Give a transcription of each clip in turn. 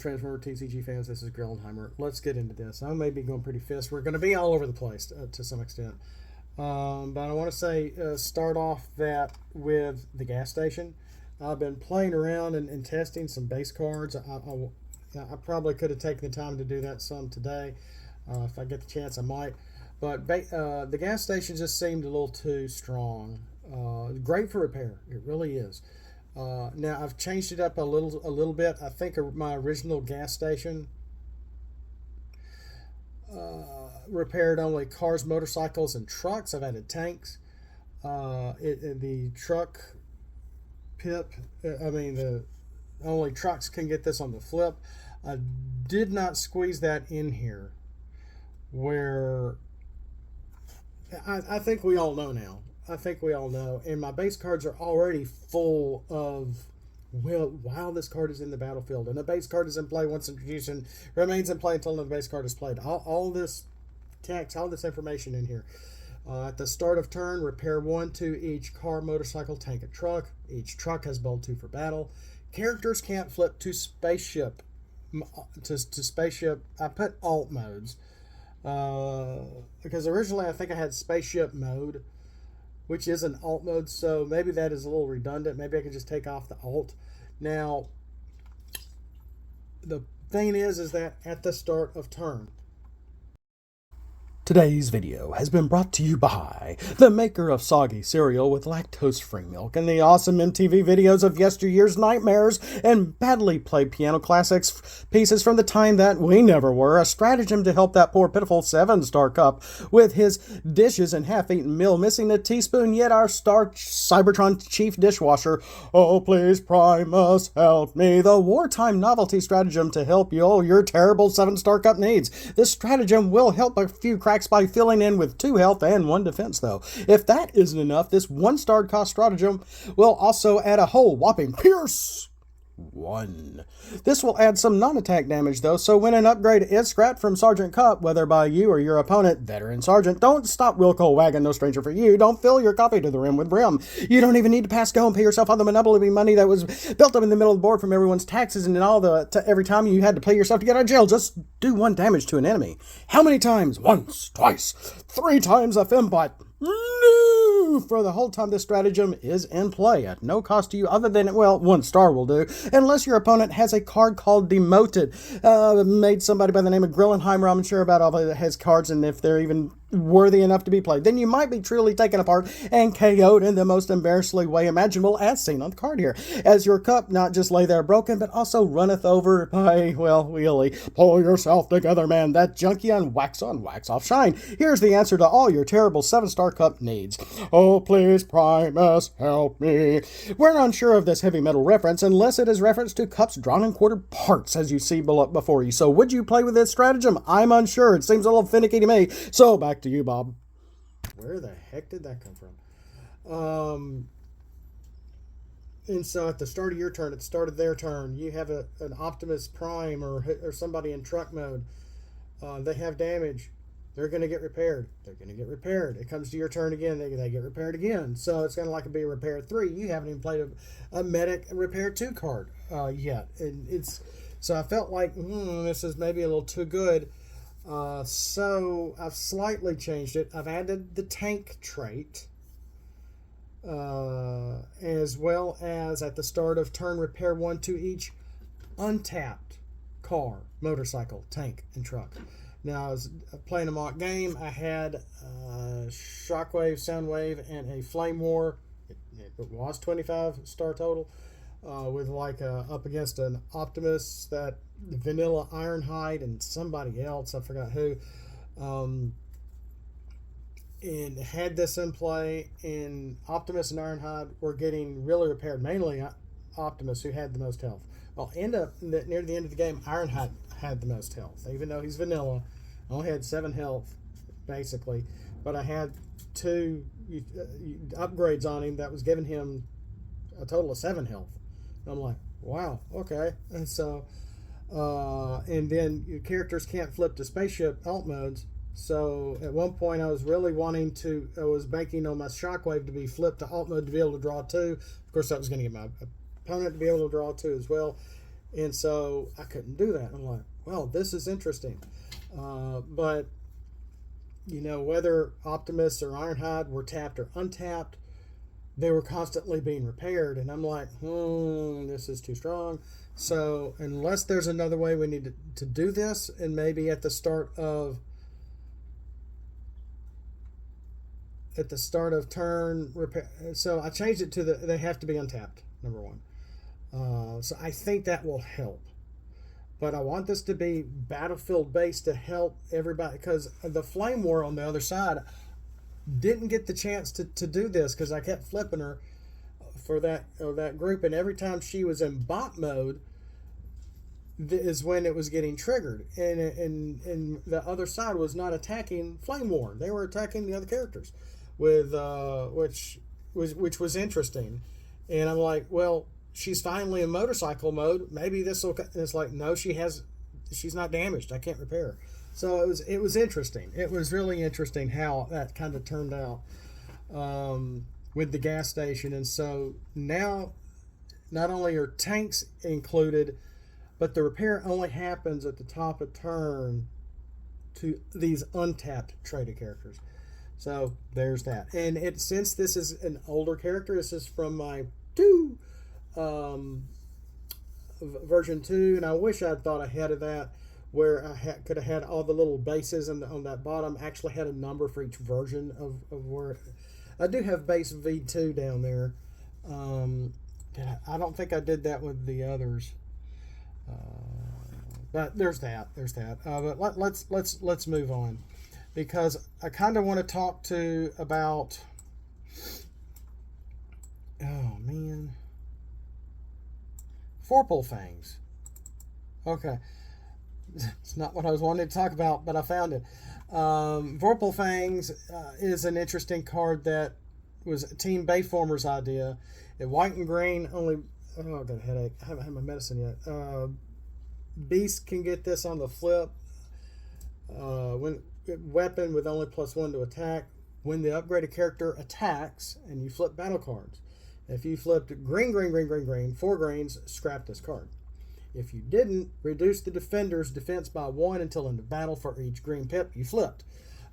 Transformer TCG fans, this is Grillenheimer. Let's get into this. I may be going pretty fast. We're going to be all over the place to some extent. But I want to say, start off that with the gas station. I've been playing around and testing some base cards. I probably could have taken the time to do that some today. If I get the chance, I might. But the gas station just seemed a little too strong. Great for repair. It really is. Now I've changed it up a little bit. I think my original gas station repaired only cars, motorcycles, and trucks. I've added tanks. The truck pip. Only trucks can get this on the flip. I did not squeeze that in here, where I think we all know now. I think we all know, and my base cards are already full of, well, while this card is in the battlefield, and the base card is in play once introduced and remains in play until another base card is played. All this text, all this information in here. At the start of turn, repair 1 to each car, motorcycle, tank, and truck. Each truck has bold 2 for battle. Characters can't flip to spaceship. To spaceship, I put alt modes because originally I think I had spaceship mode, which is an alt mode, so maybe that is a little redundant. Maybe I could just take off the alt. Now, the thing is that at the start of turn, today's video has been brought to you by the maker of soggy cereal with lactose-free milk and the awesome MTV videos of yesteryear's nightmares and badly played piano classics pieces from the time that we never were. A stratagem to help that poor pitiful 7-star cup with his dishes and half-eaten meal missing a teaspoon, yet our star Cybertron chief dishwasher. Oh, please, Primus, help me. The wartime novelty stratagem to help you all your terrible 7-star cup needs. This stratagem will help a few cracks by filling in with 2 health and 1 defense, though. If that isn't enough, this 1-star cost stratagem will also add a whole whopping Pierce 1. This will add some non-attack damage, though, so when an upgrade is scrapped from Sergeant Cup, whether by you or your opponent, Veteran Sergeant, don't stop Wilco Wagon, no stranger for you. Don't fill your copy to the rim with brim. You don't even need to pass go and pay yourself all the Monopoly money that was built up in the middle of the board from everyone's taxes and all every time you had to pay yourself to get out of jail. Just do 1 damage to an enemy. How many times? Once, twice, 3 times a Fembot. No! For the whole time this stratagem is in play at no cost to you other than, well, 1 star will do, unless your opponent has a card called Demoted. Made somebody by the name of Grillenheimer. I'm sure about all of his cards and if they're even worthy enough to be played. Then you might be truly taken apart and KO'd in the most embarrassingly way imaginable, as seen on the card here, as your cup not just lay there broken, but also runneth over by, well, really, pull yourself together, man. That junkie on, wax off shine. Here's the answer to all your terrible 7-star cup needs. Oh, please, Primus, help me. We're unsure of this heavy metal reference unless it is reference to cups drawn and quartered parts, as you see before you. So would you play with this stratagem? I'm unsure. It seems a little finicky to me. So back to you, Bob. Where the heck did that come from? And so at the start of your turn, at the start of their turn, you have an Optimus Prime or somebody in truck mode. They have damage. They're going to get repaired. They're going to get repaired. It comes to your turn again. They get repaired again. So it's going to like be a repair 3. You haven't even played a medic repair 2 card yet. And so I felt like this is maybe a little too good. So I've slightly changed it. I've added the tank trait, as well as at the start of turn, repair 1 to each untapped car, motorcycle, tank, and truck. Now, I was playing a mock game. I had Shockwave, Soundwave, and a Flame War. It was 25 star total, with up against an Optimus, that vanilla Ironhide, and somebody else, I forgot who, and had this in play, and Optimus and Ironhide were getting really repaired, mainly Optimus, who had the most health. Well, near the end of the game, Ironhide had the most health, even though he's vanilla. I only had 7 health, basically, but I had 2 upgrades on him that was giving him a total of 7 health. And I'm like, wow, okay. And so and then your characters can't flip to spaceship alt modes. So at one point I was really I was banking on my Shockwave to be flipped to alt mode to be able to draw 2. Of course, that was going to get my opponent to be able to draw 2 as well. And so I couldn't do that. I'm like, well, this is interesting. But, whether Optimus or Ironhide were tapped or untapped, they were constantly being repaired. And I'm like, this is too strong. So unless there's another way we need to do this, and maybe at the start of turn repair. So I changed it to they have to be untapped, number one. So I think that will help. But I want this to be battlefield based to help everybody, because the Flame War on the other side didn't get the chance to do this because I kept flipping her for that group, and every time she was in bot mode is when it was getting triggered, and the other side was not attacking Flame War. They were attacking the other characters with which was interesting. And I'm like, well, she's finally in motorcycle mode. Maybe this will. It's like, no, she's not damaged. I can't repair her. So it was interesting. It was really interesting how that kind of turned out with the gas station. And so now, not only are tanks included, but the repair only happens at the top of turn to these untapped traded characters. So there's that. And since this is an older character, this is from my version 2, and I wish I'd thought ahead of that, where I could have had all the little bases on that bottom actually had a number for each version of where I do have base V2 down there. I don't think I did that with the others. But there's that. But let's move on, because I kind of want to talk about. Oh man, vorpal fangs. Okay, it's not what I was wanting to talk about, but I found it. Vorpal fangs is an interesting card that was Team Bayformer's idea. In white and green, only. Oh, I got a headache. I haven't had my medicine yet. Beast can get this on the flip. When weapon with only +1 to attack. When the upgraded character attacks, and you flip battle cards. If you flipped green, 4 greens, scrap this card. If you didn't, reduce the defender's defense by 1 until end of battle for each green pip you flipped.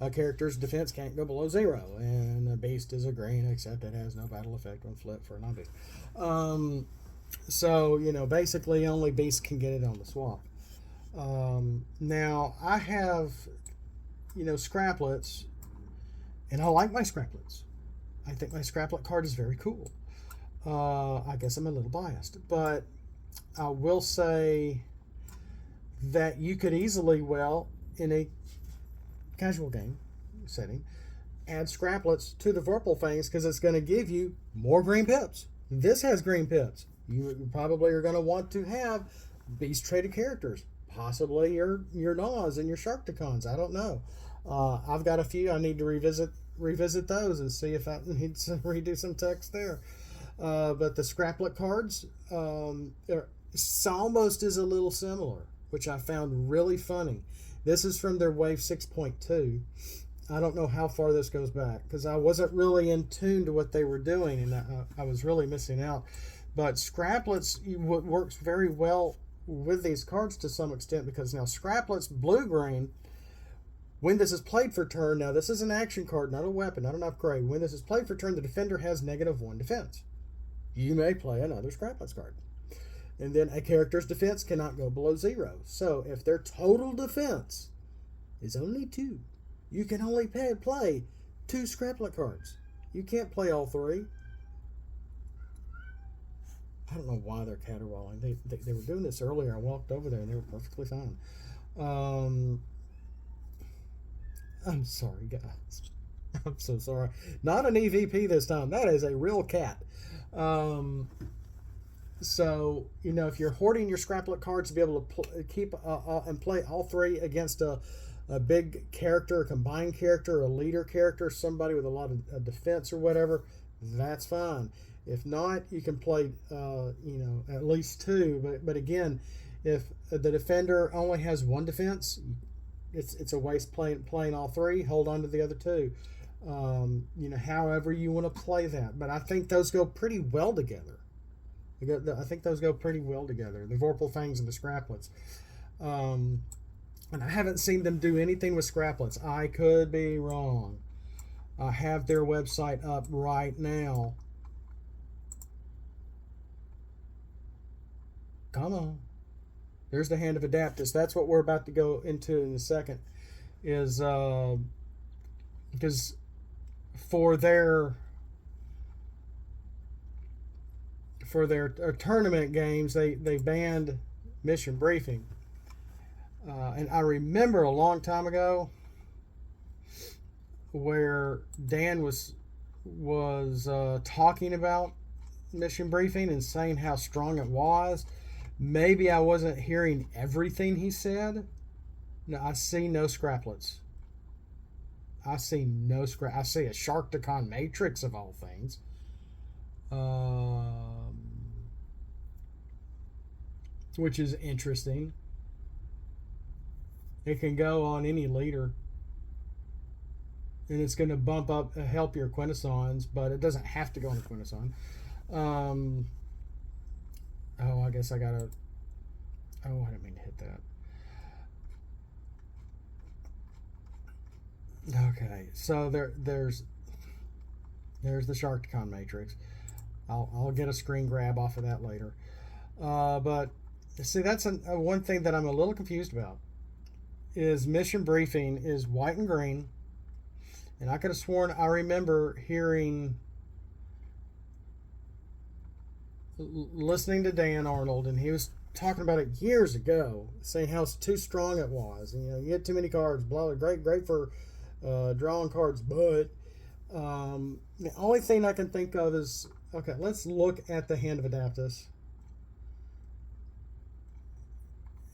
A character's defense can't go below 0, and a beast is a green, except it has no battle effect when flipped for a non-beast. So, basically only beasts can get it on the swap. Now, I have, Scraplets, and I like my Scraplets. I think my Scraplet card is very cool. I guess I'm a little biased, but I will say that you could easily, in a casual game setting, add Scraplets to the Vorpal Fangs, because it's going to give you more green pips. This has green pips. You probably are going to want to have beast traded characters, possibly your Gnaws and your Sharkticons. I don't know. I've got a few. I need to revisit those and see if I need to redo some text there. But the Scraplet cards almost is a little similar, which I found really funny. This is from their Wave 6.2. I don't know how far this goes back, because I wasn't really in tune to what they were doing, and I was really missing out. But Scraplets works very well with these cards to some extent, because now Scraplets blue-green, when this is played for turn, now this is an action card, not a weapon, not an upgrade. When this is played for turn, the defender has -1 defense. You may play another Scraplets card. And then a character's defense cannot go below 0. So if their total defense is only 2, you can only play 2 Scraplet cards. You can't play all 3. I don't know why they're caterwauling. They were doing this earlier. I walked over there and they were perfectly fine. I'm sorry, guys. I'm so sorry. Not an EVP this time. That is a real cat. So, if you're hoarding your Scraplet cards to be able to keep and play all 3 against a big character, a combined character, a leader character, somebody with a lot of defense or whatever, that's fine. If not, you can play, at least 2. But again, if the defender only has 1 defense, it's a waste playing all 3. Hold on to the other 2. However you want to play that. But I think those go pretty well together. I think those go pretty well together. The vorpal fangs and the scraplets. And I haven't seen them do anything with scraplets. I could be wrong. I have their website up right now. Come on. There's the hand of Adaptus. That's what we're about to go into in a second. Is because for their tournament games, they banned mission briefing. And I remember a long time ago where Dan was talking about mission briefing and saying how strong it was. Maybe I wasn't hearing everything he said. No, I see no scraplets. I see a Sharkticon Matrix of all things. Which is interesting. It can go on any leader. And it's going to bump up, help your Quintessons, but it doesn't have to go on a Quintesson. I guess I gotta. Oh, I didn't mean to hit that. Okay, so there's the Sharkticon Matrix. I'll get a screen grab off of that later. But see, that's one thing that I'm a little confused about. Is mission briefing is white and green, and I could have sworn I remember listening to Dan Arnold, and he was talking about it years ago, saying how too strong it was. And, you get too many cards, blah, great for drawing cards, but the only thing I can think of is, okay, let's look at the hand of Adaptus,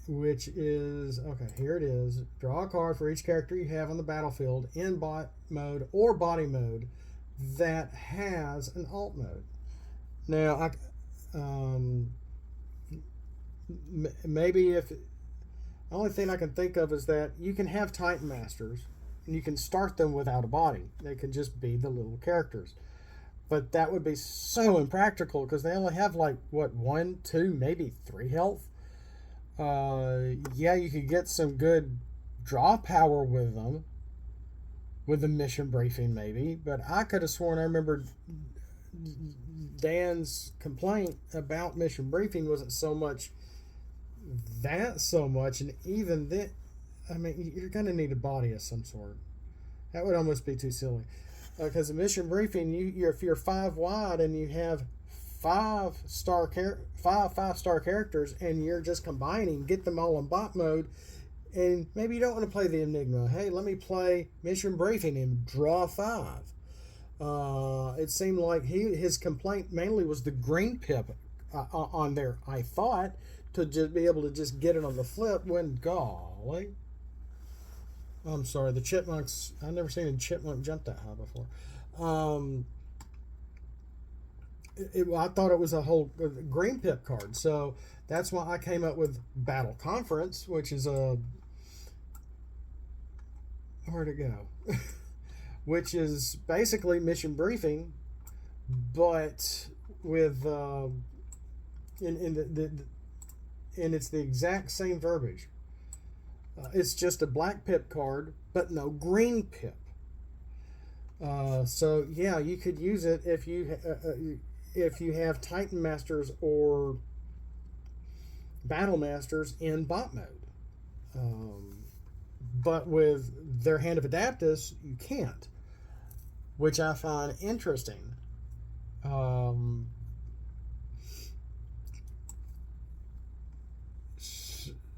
which is, okay, here it is. Draw a card for each character you have on the battlefield in bot mode or body mode that has an alt mode. Now, maybe if the only thing I can think of is that you can have Titan Masters and you can start them without a body. They can just be the little characters, but that would be so impractical because they only have like what, 1, 2, maybe 3 health. Yeah, you could get some good draw power with them with the mission briefing maybe, but I could have sworn I remember Dan's complaint about mission briefing wasn't so much, and even then, I mean, you're going to need a body of some sort. That would almost be too silly, because the mission briefing, if you're 5 wide and you have 5-star characters and you're just combining, get them all in bot mode, and maybe you don't want to play the Enigma. Hey, let me play mission briefing and draw 5. It seemed like his complaint mainly was the green pip on there, I thought, to just be able to just get it on the flip when, golly. I'm sorry, the chipmunks, I've never seen a chipmunk jump that high before. I thought it was a whole green pip card, so that's why I came up with Battle Conference, which is where'd it go? Which is basically mission briefing, but with and it's the exact same verbiage. It's just a black pip card, but no green pip. So yeah, you could use it if you have Titan Masters or Battle Masters in bot mode. But with their Hand of Adaptus, you can't, which I find interesting.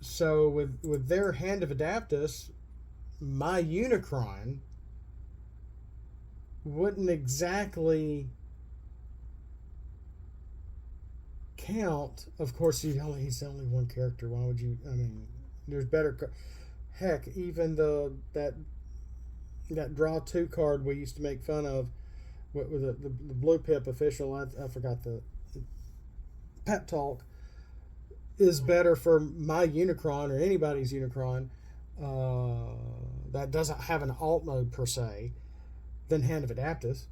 So with their Hand of Adaptus, my Unicron wouldn't exactly count. Of course, he's only one character. Why would you? I mean, there's better. Heck, even that draw 2 card we used to make fun of, with the blue pip official. I forgot the pep talk. Is better for my Unicron or anybody's Unicron that doesn't have an alt mode per se than Hand of Adaptus.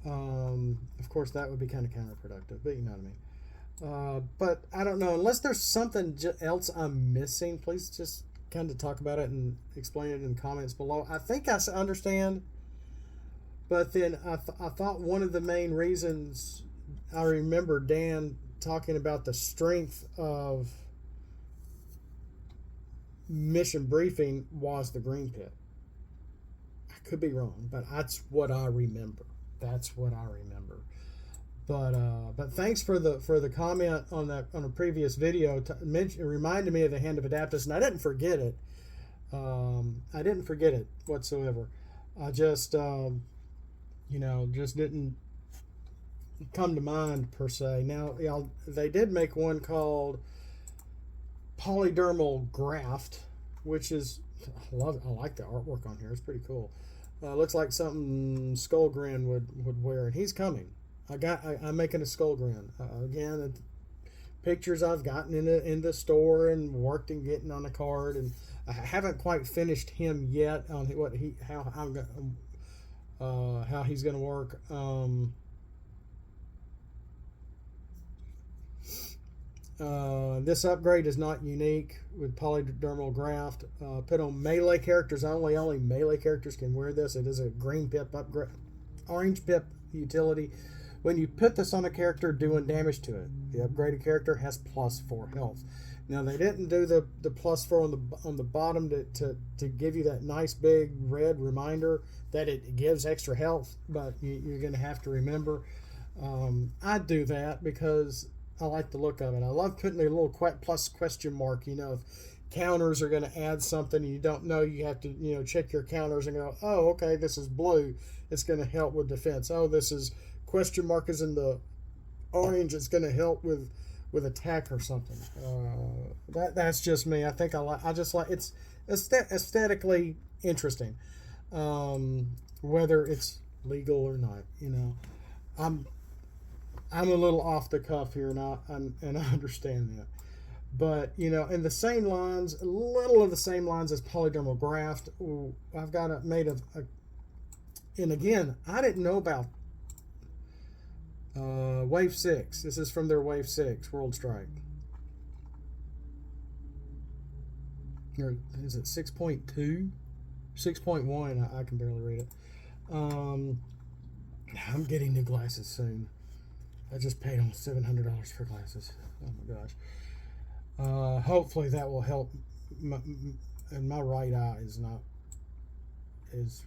Of course, that would be kind of counterproductive, but you know what I mean. But I don't know. Unless there's something else I'm missing, please just kind of talk about it and explain it in the comments below. I think I understand, but then I thought one of the main reasons I remember Dan talking about the strength of mission briefing was the green pit. I could be wrong, but that's what I remember. That's what I remember. But thanks for the comment on a previous video. It reminded me of the Hand of Adaptus, and I didn't forget it. I didn't forget it whatsoever. I just just didn't come to mind per se. Now, they did make one called Polydermal Graft, which is I like the artwork on here. It's pretty cool. Looks like something Skullgrin would wear, and he's coming. I'm making a Skullgrin again. Pictures I've gotten in the store and worked and getting on the card, and I haven't quite finished him yet on how he's gonna work. This upgrade is not unique with Polydermal Graft. Put on melee characters only. Only melee characters can wear this. It is a green pip upgrade, orange pip utility. When you put this on a character doing damage to it, the upgraded character has +4 health. Now they didn't do the +4 on the bottom to give you that nice big red reminder that it gives extra health, but you're going to have to remember. I do that because I like the look of it. I love putting a little plus question mark. If counters are going to add something and you don't know, you have to check your counters and go, oh, okay, this is blue. It's going to help with defense. Oh, this is question mark is in the orange. It's going to help with attack or something. That's just me. I think I just like it's aesthetically interesting, whether it's legal or not. I'm a little off the cuff here, and I understand that. But in the same lines, a little of the same lines as Polydermal Graft, I've got it made of and again, I didn't know about Wave 6. This is from their Wave 6 World Strike. Or is it 6.2? 6.1? I can barely read it. I'm getting new glasses soon. I just paid almost $700 for glasses. Oh my gosh. Hopefully that will help. And my right eye is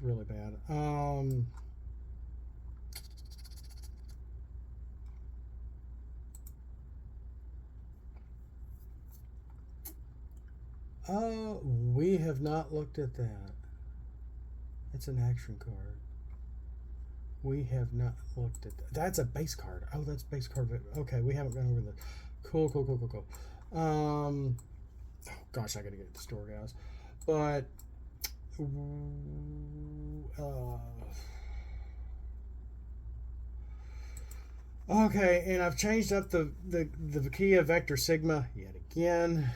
really bad. We have not looked at that. It's an action card. We have not looked at that. That's a base card. Oh, that's base card. Okay, we haven't gone over that. Cool. Oh gosh, I gotta get to the store, guys. But okay, and I've changed up the Kia Vector Sigma yet again.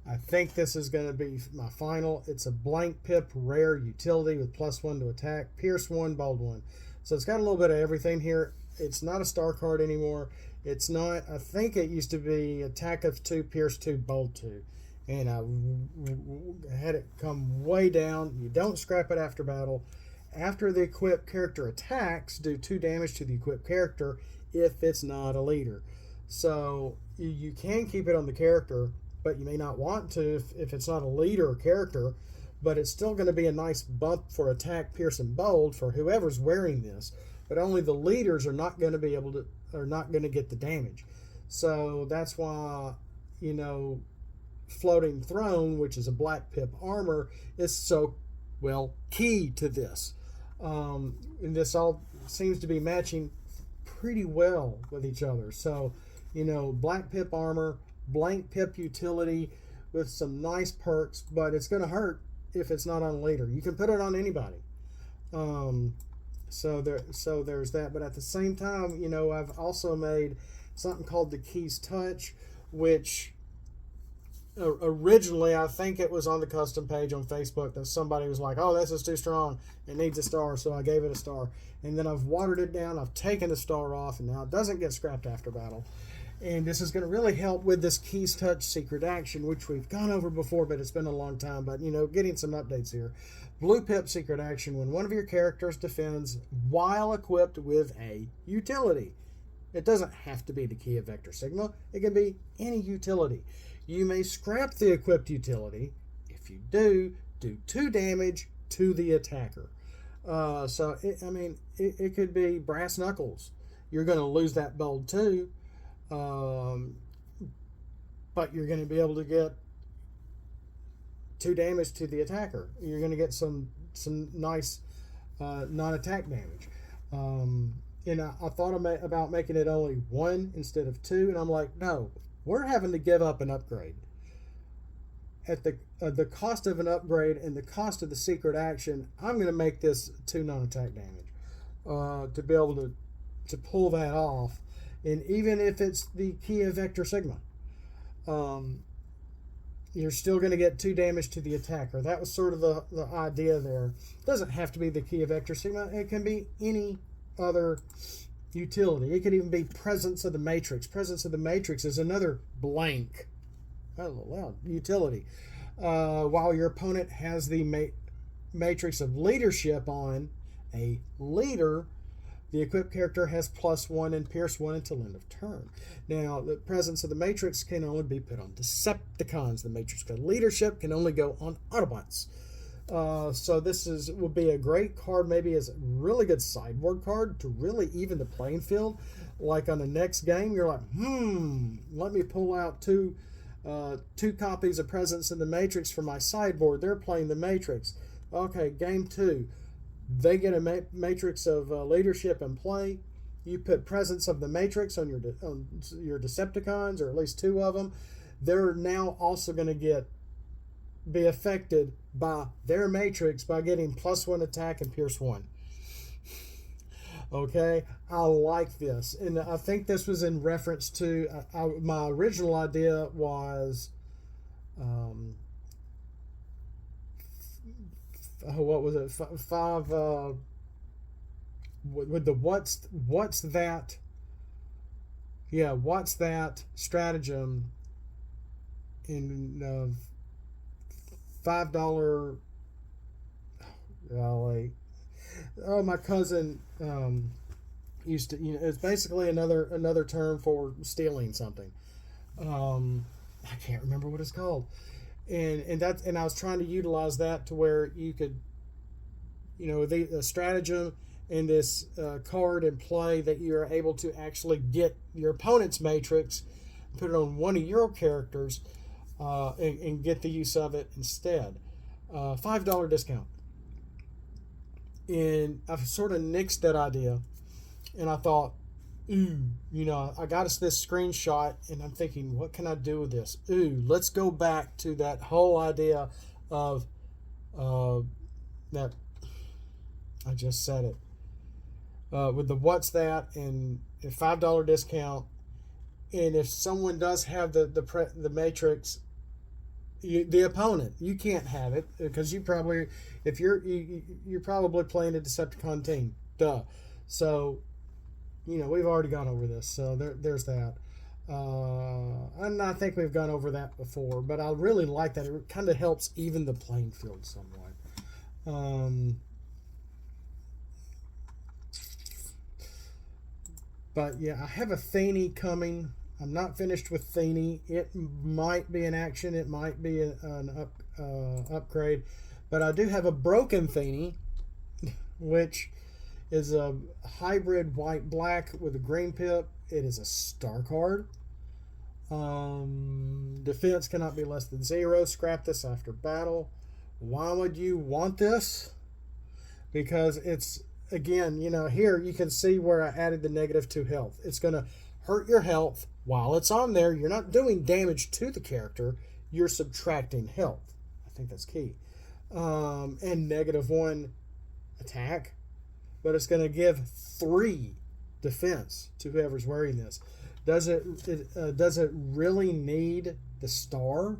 I think this is going to be my final. It's a blank pip rare utility with +1 to attack, Pierce 1, Bold 1. So it's got a little bit of everything here. It's not a star card anymore. It's not, I think it used to be attack of 2, Pierce 2, Bold 2. And I had it come way down. You don't scrap it after battle. After the equipped character attacks, do 2 damage to the equipped character if it's not a leader. So you can keep it on the character, but you may not want to if it's not a leader character, but it's still going to be a nice bump for attack, pierce, and bold for whoever's wearing this, but only the leaders are not going to be able to, are not going to get the damage. So that's why, Floating Throne, which is a black pip armor, is so, key to this. And this all seems to be matching pretty well with each other. So, black pip armor, blank pip utility with some nice perks, but it's going to hurt if it's not on a leader. You can put it on anybody. So there's that. But at the same time, I've also made something called the Keys Touch, which originally I think it was on the custom page on Facebook that somebody was like, oh, this is too strong, it needs a star, so I gave it a star. And then I've watered it down, I've taken the star off, and now it doesn't get scrapped after battle. And this is going to really help with this Keys Touch secret action, which we've gone over before, but it's been a long time. But, getting some updates here. Blue Pip secret action, when one of your characters defends while equipped with a utility. It doesn't have to be the Key of Vector Sigma. It can be any utility. You may scrap the equipped utility. If you do 2 damage to the attacker. It could be Brass Knuckles. You're going to lose that bold too, but you're going to be able to get 2 damage to the attacker. You're going to get some nice non-attack damage. And I thought about making it only 1 instead of 2, and I'm like, no, we're having to give up an upgrade. At the cost of an upgrade and the cost of the secret action, I'm going to make this 2 non-attack damage to be able to pull that off. And even if it's the Key of Vector Sigma, you're still going to get 2 damage to the attacker. That was sort of the idea there. It doesn't have to be the Key of Vector Sigma. It can be any other utility. It could even be Presence of the Matrix. Presence of the Matrix is another blank utility. While your opponent has the Matrix of Leadership on a leader, the equipped character has +1 and Pierce 1 until end of turn. Now, the Presence of the Matrix can only be put on Decepticons. The Matrix of Leadership can only go on Autobots. So this will be a great card, maybe as a really good sideboard card to really even the playing field. Like on the next game, you're like, let me pull out two copies of Presence of the Matrix from my sideboard. They're playing the Matrix. Okay, game 2. They get a Matrix of Leadership in play. You put Presence of the Matrix on your Decepticons, or at least 2 of them. They're now also going to be affected by their Matrix by getting +1 attack and Pierce 1. Okay, I like this, and I think this was in reference to my original idea was what was it, 5 with the what's that stratagem in $5. My cousin used to, it's basically another term for stealing something. I can't remember what it's called, and I was trying to utilize that to where you could, the stratagem and this card in play that you are able to actually get your opponent's Matrix, put it on one of your characters, and get the use of it instead. $5 discount. And I've sort of nixed that idea, and I thought, I got us this screenshot, and I'm thinking, what can I do with this? Let's go back to that whole idea of that. I just said it. With the what's that and a $5 discount, and if someone does have the Matrix, the opponent, you can't have it because you're probably playing a Decepticon team. Duh. So, we've already gone over this. So there's that. And I think we've gone over that before, but I really like that. It kind of helps even the playing field somewhat. But yeah, I have a Thany coming. I'm not finished with Thany. It might be an action. It might be an upgrade. But I do have a Broken Thany, which is a hybrid white-black with a green pip. It is a star card. Defense cannot be less than 0. Scrap this after battle. Why would you want this? Because it's, again, here you can see where I added the -2 health. It's going to hurt your health while it's on there. You're not doing damage to the character. You're subtracting health. I think that's key. And -1 attack. But it's going to give 3 defense to whoever's wearing this. Does it really need the star?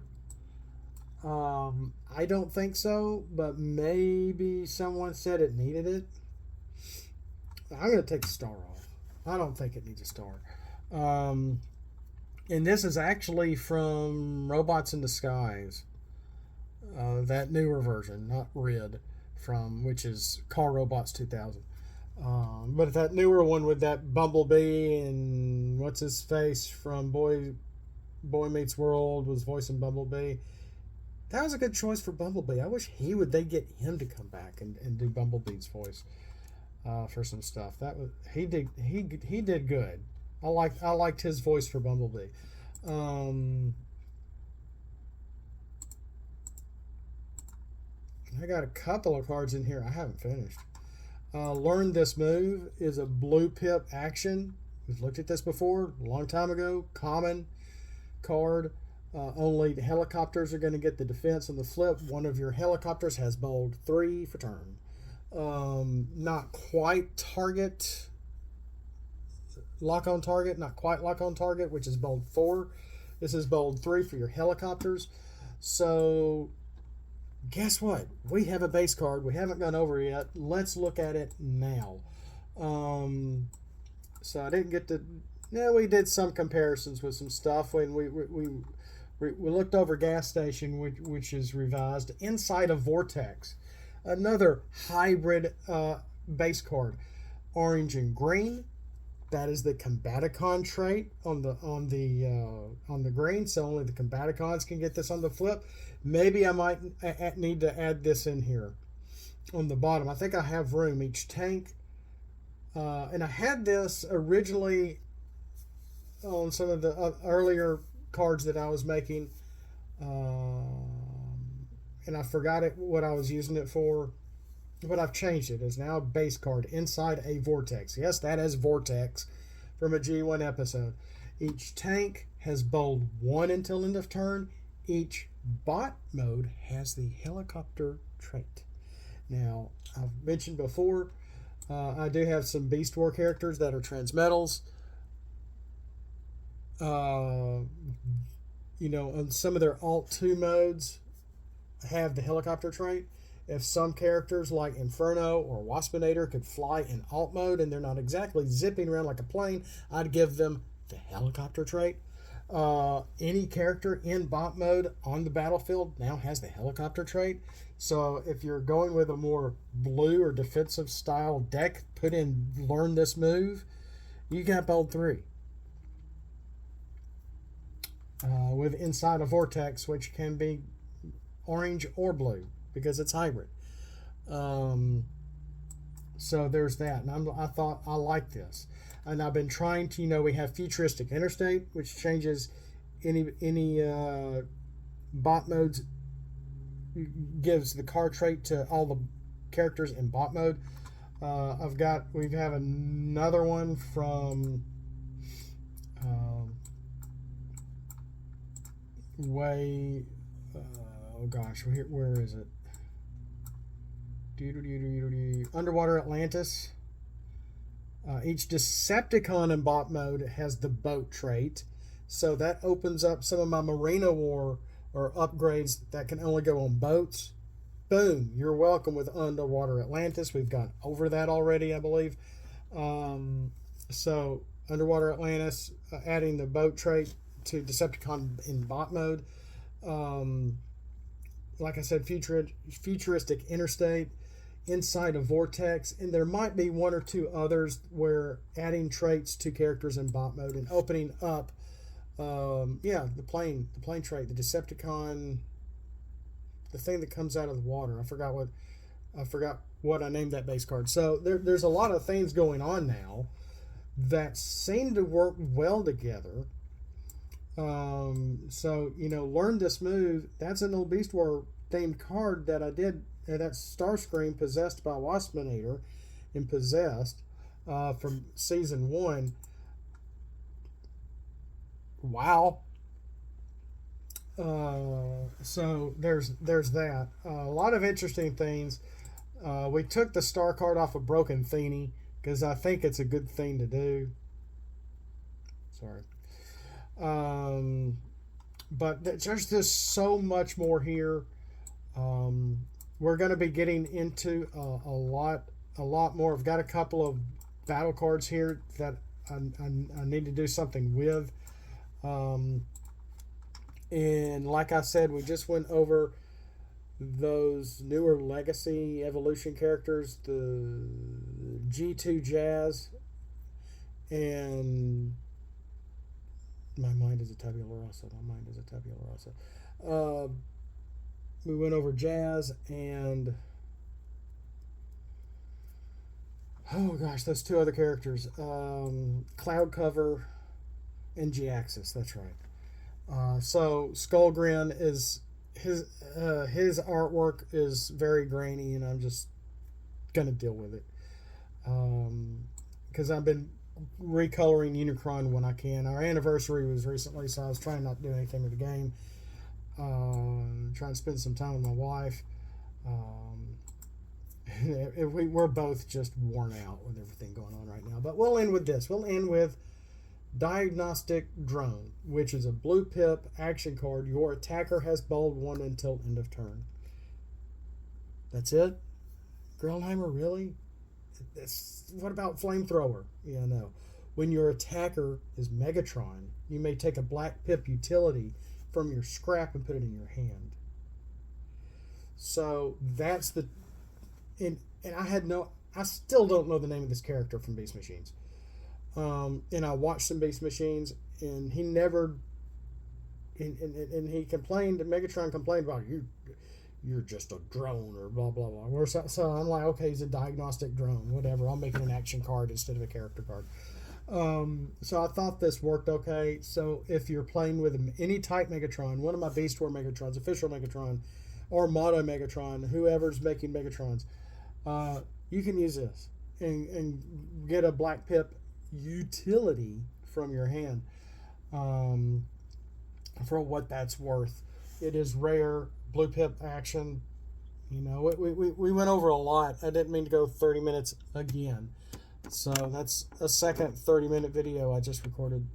I don't think so, but maybe someone said it needed it. I'm going to take the star off. I don't think it needs a star. And this is actually from Robots in Disguise. That newer version, not Red, from which is Car Robots 2000. But that newer one with that Bumblebee and what's his face from Boy Meets World was voicing Bumblebee. That was a good choice for Bumblebee. I wish they get him to come back and do Bumblebee's voice for some stuff. That was he did good. I liked his voice for Bumblebee. I got a couple of cards in here I haven't finished. Learn This Move is a blue pip action. We've looked at this before a long time ago. Common card. Only the helicopters are going to get the defense on the flip. One of your helicopters has bold 3 for turn. Not quite target. Lock on target. Not quite lock on target, which is bold 4. This is bold 3 for your helicopters. So guess what? We have a base card. We haven't gone over it yet. Let's look at it now. So I didn't get to... No, we did some comparisons with some stuff when we looked over Gas Station, which is revised. Inside of Vortex, another hybrid base card, orange and green. That is the Combaticon trait on the green, so only the Combaticons can get this on the flip. Maybe I might need to add this in here on the bottom. I think I have room. Each tank, and I had this originally on some of the earlier cards that I was making, and I forgot what I was using it for, but I've changed it. It's now a base card inside a Vortex. Yes, that is Vortex from a G1 episode. Each tank has bold 1 until end of turn. Each bot mode has the helicopter trait. Now, I've mentioned before, I do have some Beast War characters that are transmetals. On some of their Alt 2 modes have the helicopter trait. If some characters like Inferno or Waspinator could fly in Alt mode and they're not exactly zipping around like a plane, I'd give them the helicopter trait. Any character in bot mode on the battlefield now has the helicopter trait. So if you're going with a more blue or defensive style deck, put in Learn This Move, you got bold 3. With inside a Vortex, which can be orange or blue because it's hybrid. So there's that, and I thought I like this, and I've been trying to. We have Futuristic Interstate, which changes any bot modes, gives the card trait to all the characters in bot mode. We have another one from where is it? Underwater Atlantis. Each Decepticon in bot mode has the boat trait, so that opens up some of my Marina War or upgrades that can only go on boats. Boom, you're welcome with Underwater Atlantis. We've gone over that already, I believe. So Underwater Atlantis, adding the boat trait to Decepticon in bot mode. Like I said, Futuristic Interstate, inside of Vortex, and there might be 1 or 2 others where adding traits to characters in bot mode and opening up, the plane trait, the Decepticon, the thing that comes out of the water. I forgot what I named that base card. So there's a lot of things going on now that seem to work well together. Learn This Move. That's an old Beast War themed card that I did. That's Starscream possessed by Waspinator and Possessed from season 1. Wow. So there's that. A lot of interesting things. We took the star card off of Broken Feeny because I think it's a good thing to do. Sorry. But there's just so much more here. We're going to be getting into a lot more. I've got a couple of battle cards here that I need to do something with. And like I said, we just went over those newer legacy evolution characters, the G2 Jazz, and my mind is a tabula rasa. My mind is a tabula rasa. We went over Jazz and oh gosh, those two other characters, Cloud Cover and G-Axis. That's right. So Skullgrin is his artwork is very grainy, and I'm just gonna deal with it because I've been recoloring Unicron when I can. Our anniversary was recently, so I was trying not to do anything with the game. Trying to spend some time with my wife. We're both just worn out with everything going on right now. But we'll end with this. We'll end with Diagnostic Drone, which is a blue pip action card. Your attacker has bold 1 until end of turn. That's it? Grillheimer, really? What about Flamethrower? Yeah, no. When your attacker is Megatron, you may take a black pip utility from your scrap and put it in your hand. So that's the... And I still don't know the name of this character from Beast Machines. And I watched some Beast Machines, and he never... And he complained, Megatron complained about, you're just a drone, or blah, blah, blah. So I'm like, okay, he's a diagnostic drone, whatever. I'll make it an action card instead of a character card. So I thought this worked okay. So if you're playing with any type Megatron, one of my Beast War Megatrons, official Megatron, or Moto Megatron, whoever's making Megatrons, you can use this and get a black pip utility from your hand for what that's worth. It is rare, blue pip action. You know, we went over a lot. I didn't mean to go 30 minutes again. So that's a second 30-minute video I just recorded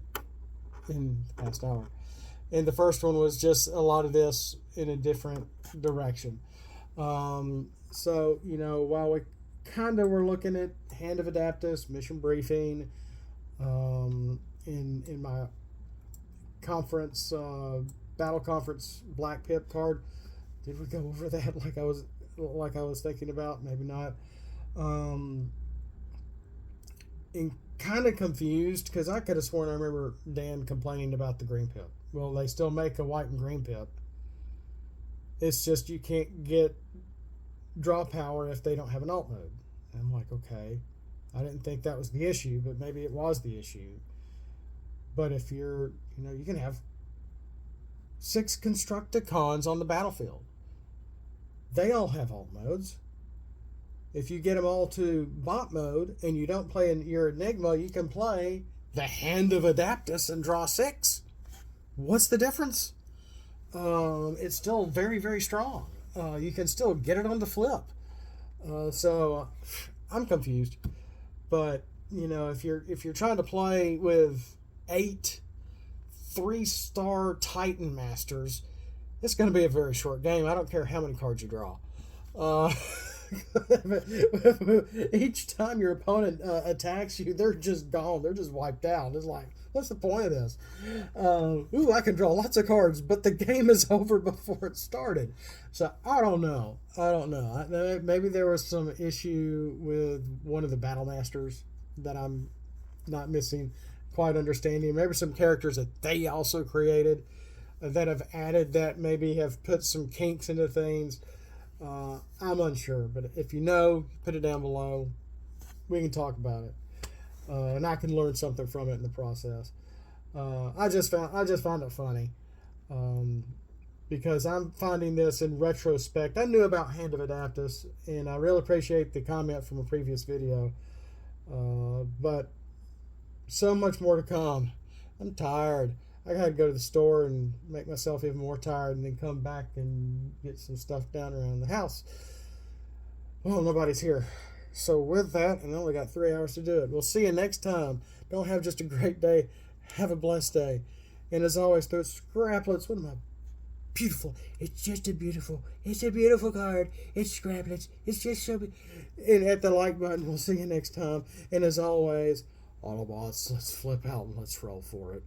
in the past hour. And the first one was just a lot of this in a different direction. So, you know, while we kind of were looking at Hand of Adaptus, Mission Briefing, in my conference, Battle Conference Black Pip card, did we go over that like I was thinking about? Maybe not. And kind of confused because I could have sworn I remember Dan complaining about the green pip. Well, they still make a white and green pip. It's just you can't get draw power if they don't have an alt mode. And I'm like, okay, I didn't think that was the issue, but maybe it was the issue. But if you're, you know, you can have 6 Constructicons on the battlefield. They all have alt modes. If you get them all to bot mode and you don't play in your Enigma, you can play the Hand of Adaptus and draw 6. What's the difference? It's still very, very strong. You can still get it on the flip. So I'm confused. But, you know, if you're trying to play with 8 3-star Titan Masters, it's going to be a very short game. I don't care how many cards you draw. Each time your opponent attacks you, they're just gone. They're just wiped out. It's like, what's the point of this? I can draw lots of cards, but the game is over before it started. So I don't know. Maybe there was some issue with one of the Battle Masters that I'm not missing quite understanding. Maybe some characters that they also created that have added that maybe have put some kinks into things. I'm unsure, but if you know, put it down below. We can talk about it, and I can learn something from it in the process. I just found it funny, because I'm finding this in retrospect. I knew about Hand of Adaptus, and I really appreciate the comment from a previous video, but so much more to come. I'm tired. I gotta go to the store and make myself even more tired and then come back and get some stuff done around the house. Well, nobody's here. So with that, and I only got 3 hours to do it. We'll see you next time. Don't have just a great day. Have a blessed day. And as always, those Scraplets, what am I? Beautiful. It's a beautiful card. It's Scraplets. It's just so beautiful. And hit the like button. We'll see you next time. And as always, Autobots, let's flip out and let's roll for it.